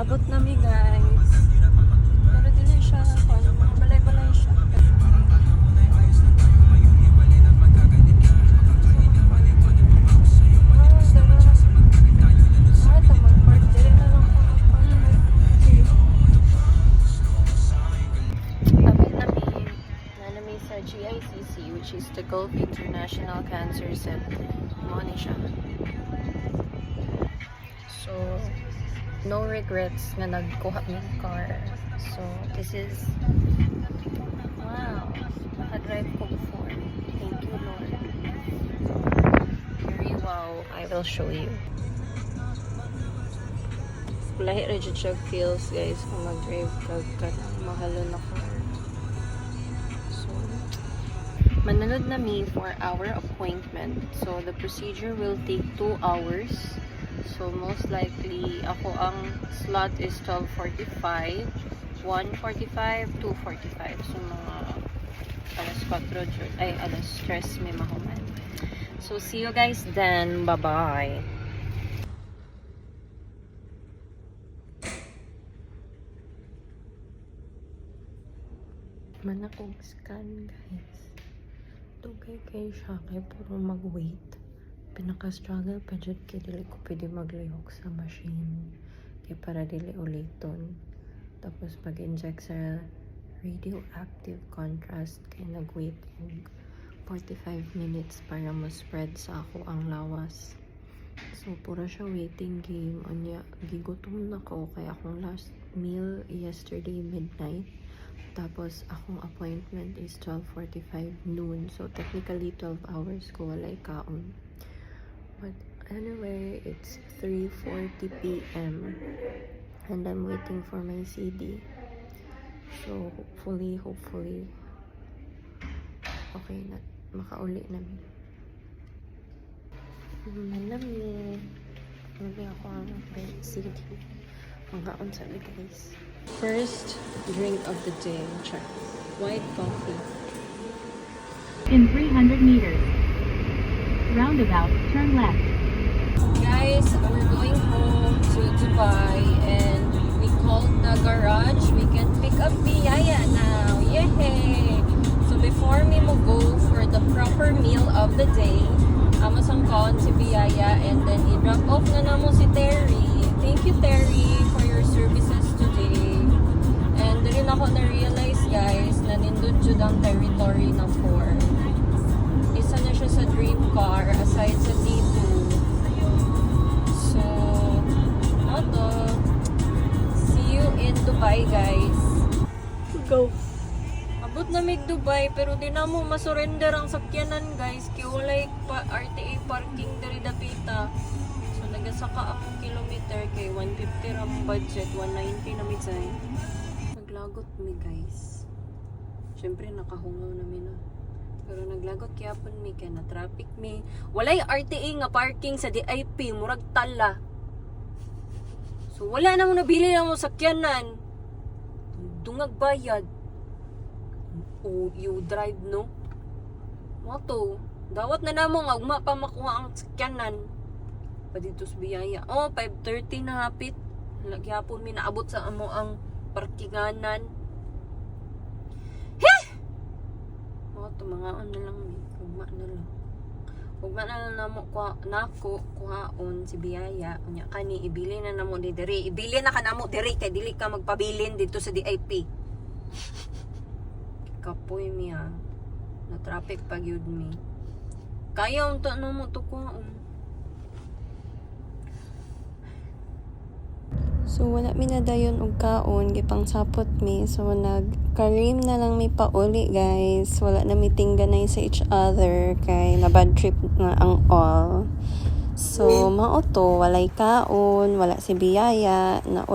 Abot na mi guys. Pero dili siya, mga balay-balay siya. Sa GICC, which is the Gulf International Cancer Center. Money siya. So, no regrets nga nagkuha ng car. So, this is, wow, nakadrive ko before. Thank you, Lord. Very wow. I will show you. Lahi rin siya feels, guys, kung mag-drive ka mahalon na car. Manunod na me for our appointment. So, the procedure will take 2 hours. So, most likely, ako ang slot is 12:45, 1:45, 2:45. So, mga alas 4, ay alas 3 may mahuman. So, see you guys then. Bye-bye. Man akong scan, guys. Dugay kayo siya kay puro mag-wait. Pinaka-struggle pa dyan kaya dili ko pwede maglihok sa machine. Kaya para dili uliton. Tapos pag-inject sa radioactive contrast kaya nag-wait og 45 minutes para ma-spread sa ako ang lawas. So pura siya waiting game. Anya, gigutom na ko kaya akong last meal yesterday midnight. Tapos, akong appointment is 12:45 noon. So, technically, 12 hours ko walay kaon. But, anyway, it's 3:40 p.m. And I'm waiting for my CD. So, hopefully, okay na. Makauli namin. Manami. Hindi ako ang CD. Mga sabi, guys. First drink of the day, check. White coffee. In 300 meters, roundabout, turn left. Guys, we're going home to Dubai and we called the garage. We can pick up Biyaya now. Yay! So before me mo go for the proper meal of the day, amos ang kaon si Biyaya and then i-drop off na namo si Terry. Thank you, Terry, for your services today. And rin ako na-realize, guys, na nindun jud ang territory na 4. Isa na siya sa dream car aside sa D2. So, ano, see you in Dubai, guys. Go! Abot na mig Dubai, pero di na mo masurrender ang sakyanan, guys. Kiwalay pa RTA parking dari dapita. So, nagasaka akong kilometer kay 150 ram budget, 190 na mitsay. Naglagot mi, guys. Siyempre, nakahungaw namin, no? Pero naglagot kaya po mi, kaya na traffic mi. Walay RTA nga parking sa DIP, murag tala. So, wala na mo nabili na mo sakyanan. Dungag bayad. O, you drive, no? Moto. Dawat na namo nga, ugma pa makuha ang sakyanan. Padito sa Biyaya. Oh, 5:30 na hapit. Nagyapon mi naabot sa amo ang parkinganan. Heh! Moto, mga ano lang mi. Ugma na lang. Ugma na lang namo kuhaon si Biyaya. Unya kani, ibili na namo di diri. Ibili na ka namo diri kay dili ka magpabilin dito sa DIP. Kapoy mi ha. Na traffic pag yun mi. Kaya unta na mo to kuhaon. So wala mi na dayon og kaon gipang sapot mi. So nag-karim na lang mi pauli, guys. Wala na mi tingganay sa each other kay na bad trip na ang all. So mao to, walay kaon, wala si Biyaya, nang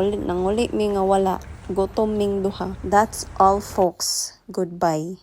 uli mi nga wala. Gutom ming duha. That's all, folks. Goodbye.